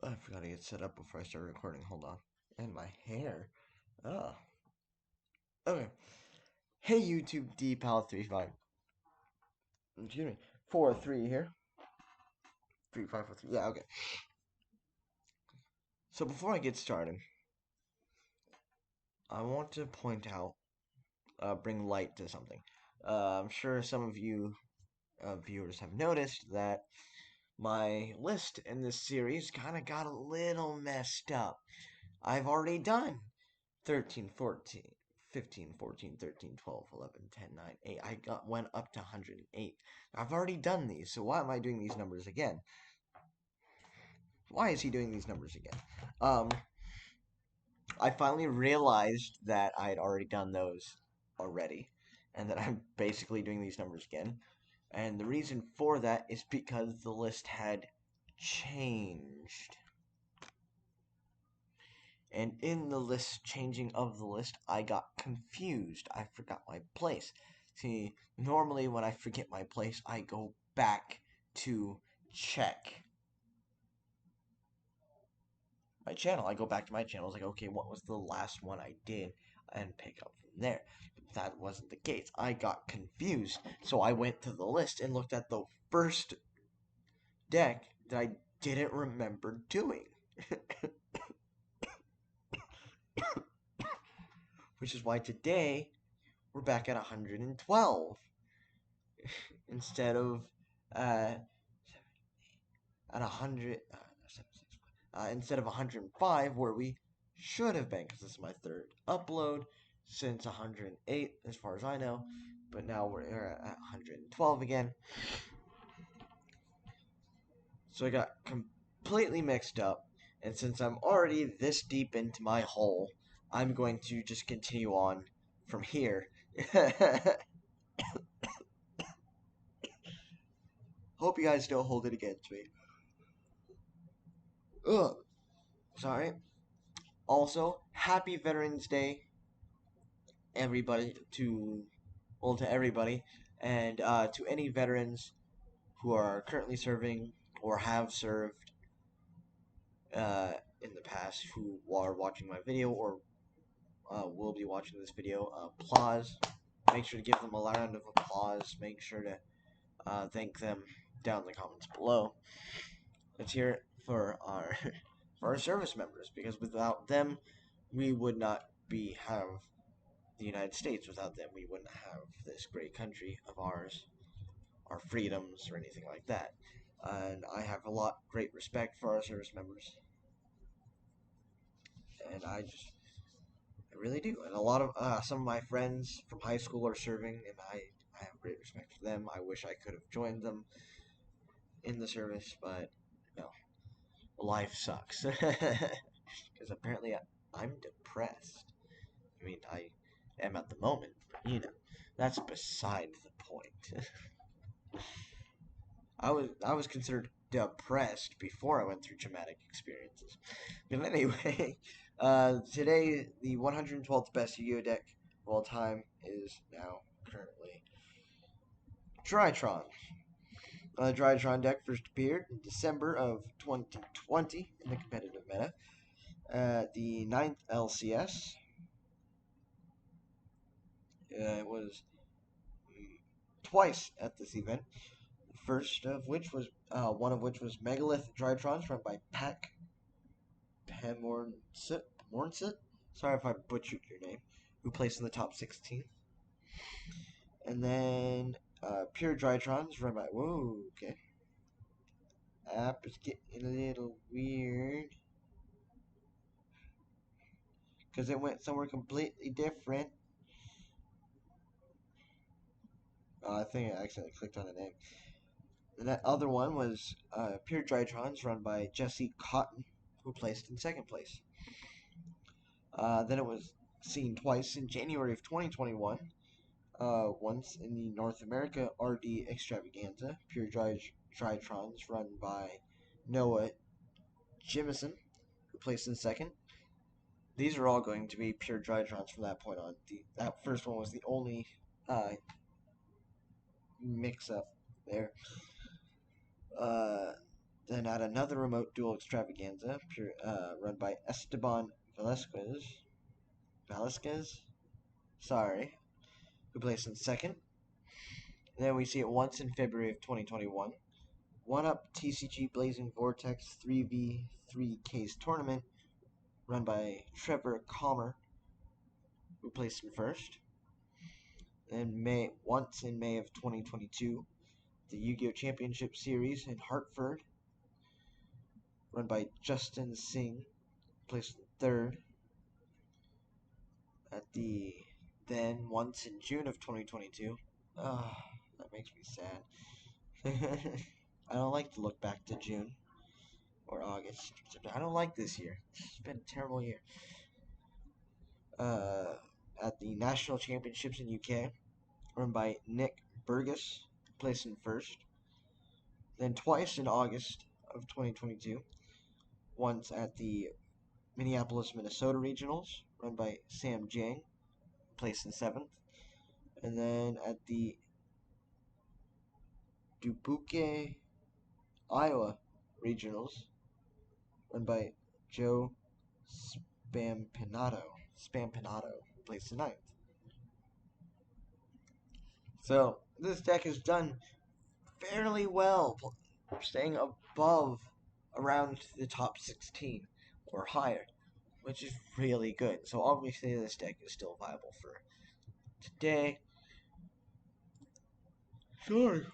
I forgot to get set up before I start recording. Hold on. And my hair. Oh. Okay. Hey YouTube, DPal35. Excuse me. 4-3 here. 3-5-4-3. Yeah, okay. So before I get started, I want to point out, bring light to something. I'm sure some of you viewers have noticed that my list in this series kind of got a little messed up. I've already done 13, 14, 15, 14, 13, 12, 11, 10, 9, 8. Went up to 108. I've already done these, so why am I doing these numbers again? Why is he doing these numbers again? I finally realized that I had already done those already, and that I'm basically doing these numbers again. And the reason for that is because the list had changed. And in the changing of the list, I got confused. I forgot my place. See, normally when I forget my place, I go back to check my channel. I go back to my channel. I was like, okay, what was the last one I did? And pick up from there. But that wasn't the case. I got confused. So I went to the list and looked at the first deck that I didn't remember doing. Which is why today we're back at 112 instead of at 100 instead of 105 where we should have been, because this is my third upload since 108 as far as I know, but now we're at 112 again. So I got completely mixed up, and since I'm already this deep into my hole, I'm going to just continue on from here. Hope you guys don't hold it against me. Ugh. Sorry. Also, happy Veterans Day, everybody, to everybody, and to any veterans who are currently serving or have served in the past who are watching my video or will be watching this video. Applause. Make sure to give them a round of applause. Make sure to thank them down in the comments below. Let's hear it for our for our service members, because without them, we would not have the United States. Without them, we wouldn't have this great country of ours, our freedoms, or anything like that. And I have a great respect for our service members, and I really do. And a lot of some of my friends from high school are serving, and I have great respect for them. I wish I could have joined them in the service, but no, life sucks. Because apparently I'm depressed. I mean, I am at the moment, but that's beside the point. I was considered depressed before I went through traumatic experiences. But anyway, today the 112th best YGO deck of all time is now currently Drytron. Drytron deck first appeared in December of 2020 in the competitive meta at the 9th LCS. It was twice at this event. First of which was one of which was Megalith Drytrons run by Pac Mornsit. Sorry if I butchered your name. Who placed in the top 16. And then Pure Drytrons run by whoa, okay. App is getting a little weird, because it went somewhere completely different. I think I accidentally clicked on the name. And that other one was Pure Drytrons run by Jesse Cotton, who placed in second place. Then it was seen twice in January of 2021. Once in the North America RD Extravaganza, Pure Drytrons run by Noah Jimison, who placed in second. These are all going to be Pure Drytrons from that point on. That first one was the only mix-up there. Then at another remote duel extravaganza, run by Esteban Velasquez, sorry, who placed in second. Then we see it once in February of 2021. One up TCG Blazing Vortex 3v3 case tournament, run by Trevor Calmer, who placed in first. Then once in May of 2022, the YGO Championship Series in Hartford, run by Justin Singh, placed in third. At the then once in June of 2022, that makes me sad. I don't like to look back to June or August. I don't like this year. It's been a terrible year. At the National Championships in UK, run by Nick Burgess, placed in first. Then twice in August of 2022, once at the Minneapolis, Minnesota Regionals, run by Sam Jang, placed in seventh. And then at the Dubuque, Iowa Regionals, run by Joe Spampinato, placed in ninth. So this deck has done fairly well, staying above around the top 16 or higher, which is really good. So obviously this deck is still viable for today. Sorry.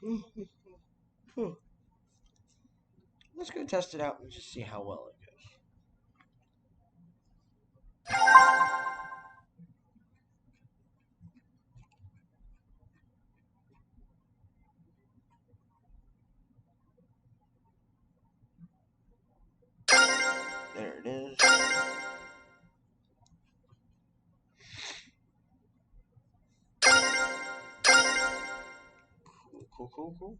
Let's go test it out and just see how well it goes. There it is. Cool.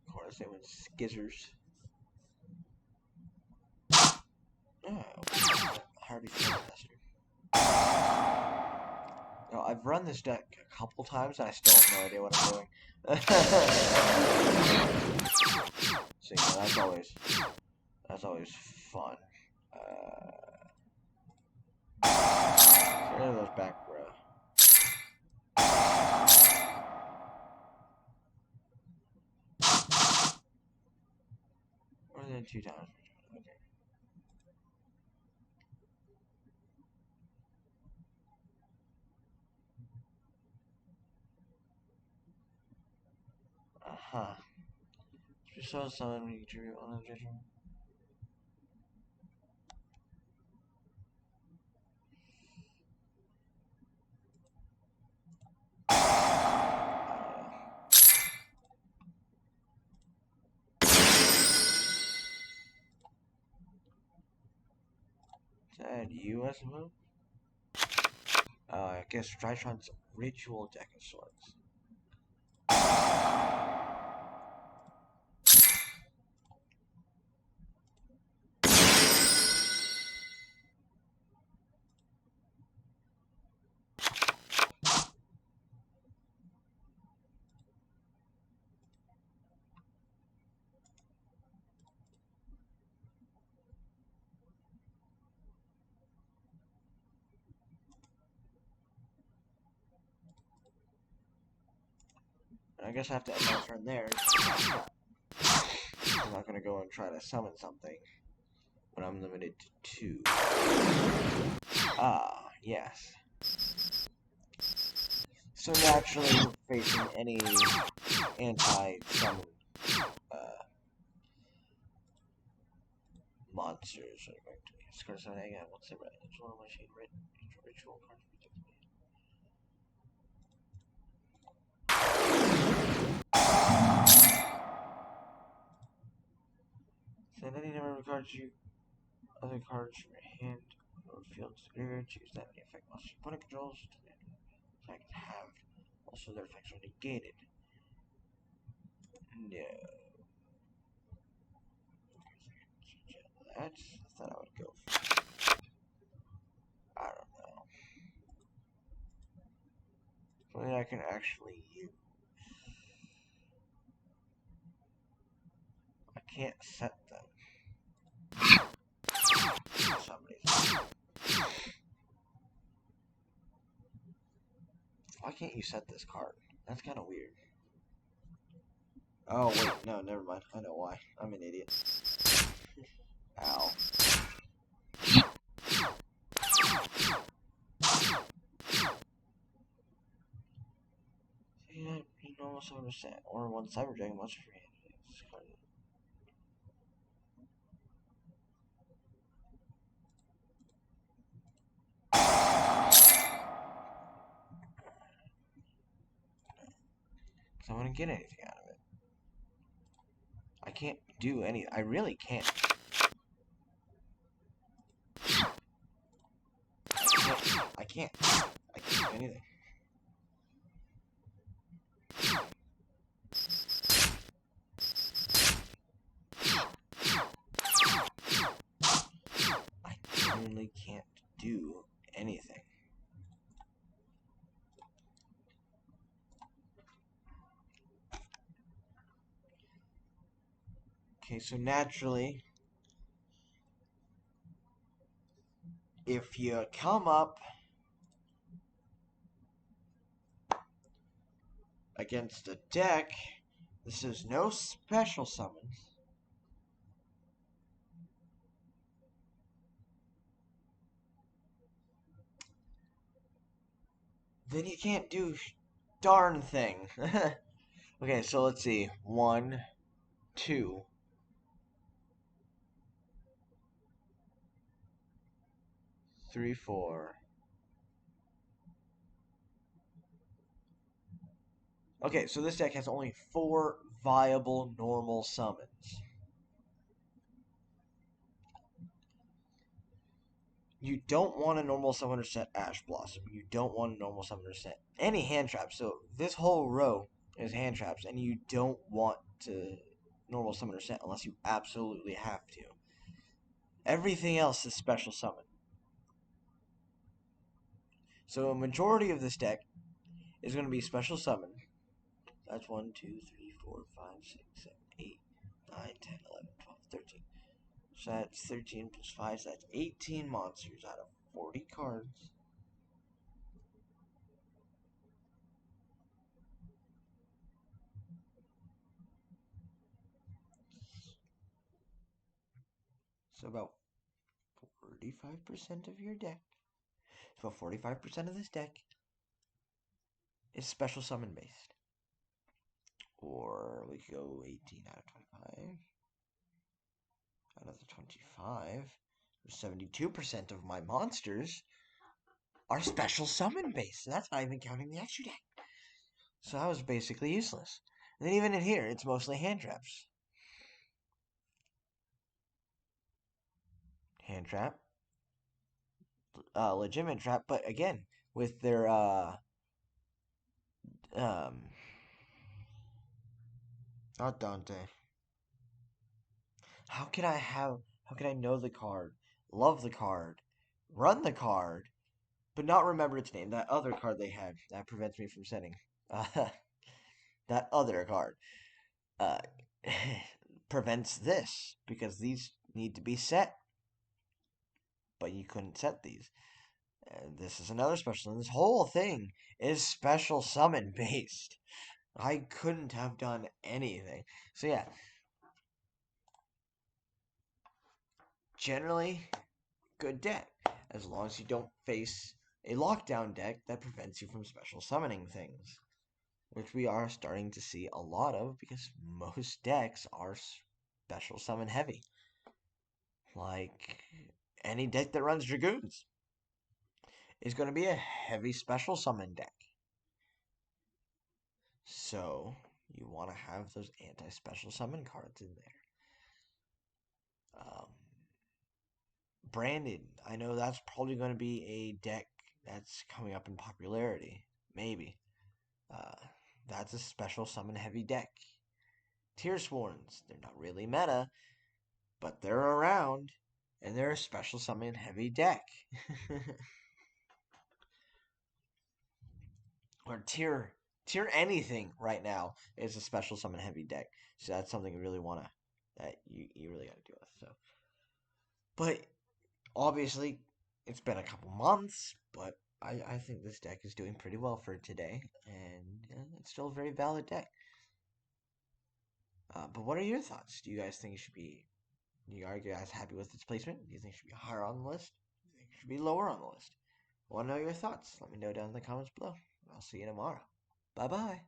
Of course, it was Skizzers. Oh, Harvey Faster. Now, I've run this deck a couple times and I still have no idea what I'm doing. So yeah, that's always fun. Get rid of those back row. More than 2 times. Okay. Uh-huh. Just saw someone when you drew on the Drytron. Is that you, I suppose? I guess Drytron's Ritual Deck of Sorts. I guess I have to end my turn there. I'm not gonna go and try to summon something when I'm limited to 2. Ah, yes. So naturally, facing any anti-summon monsters are going to be discard summon again. What's the ritual machine ritual card? Send any number of cards other cards from your hand or field to the graveyard. Choose that any effect monster your opponent controls to the effect have. Also, their effects are negated. No. I thought I would go for. I don't know. Something I can actually use. can't set them. For some reason. Why can't you set this card? That's kind of weird. Oh, wait, no, never mind. I know why. I'm an idiot. Ow. Yeah, you normal summon set. Or one Cyber Dragon monster for hand. So I wouldn't get anything out of it. I can't do any. I really can't. I can't do anything. I genuinely can't do anything. Okay, so naturally, if you come up against a deck, this is no special summons. Then you can't do darn thing. Okay, so let's see. 1, 2, 3, 4. Okay, so this deck has only 4 viable normal summons. You don't want a normal summoner set Ash Blossom. You don't want a normal summoner set any hand traps. So this whole row is hand traps, and you don't want to normal summoner set unless you absolutely have to. Everything else is special summon. So a majority of this deck is going to be special summon. That's 1, 2, 3, 4, 5, 6, 7, 8, 9, 10, 11, 12, 13. So that's 13 plus 5, so that's 18 monsters out of 40 cards. So about 45% of your deck. So 45% of this deck is special summon based. Or we could go 18 out of 25. Out of the 25, 72% of my monsters are special summon based. That's not even counting the extra deck. So that was basically useless. And then even in here, it's mostly hand traps. Hand trap. Legitimate trap, but again, with their not Dante. How can I know the card, love the card, run the card, but not remember its name? That other card they had that prevents me from setting. That other card uh, prevents this because these need to be set, but you couldn't set these. And this is another special. And this whole thing is special summon based. I couldn't have done anything. So yeah, generally good deck as long as you don't face a lockdown deck that prevents you from special summoning things, which we are starting to see a lot of because most decks are special summon heavy. Like any deck that runs Dragoons is going to be a heavy special summon deck. So you want to have those anti-special summon cards in there. Branded, I know that's probably going to be a deck that's coming up in popularity. Maybe. Uh, that's a special summon heavy deck. Tearsworns, they're not really meta, but they're around, and they're a special summon heavy deck. Or tier anything right now is a special summon heavy deck. So that's something you really want to that you really got to deal with. So, but obviously, it's been a couple months, but I think this deck is doing pretty well for today, and it's still a very valid deck. But what are your thoughts? Do you guys think it should be? Are you guys happy with its placement? Do you think it should be higher on the list? Do you think it should be lower on the list? I want to know your thoughts. Let me know down in the comments below. I'll see you tomorrow. Bye bye.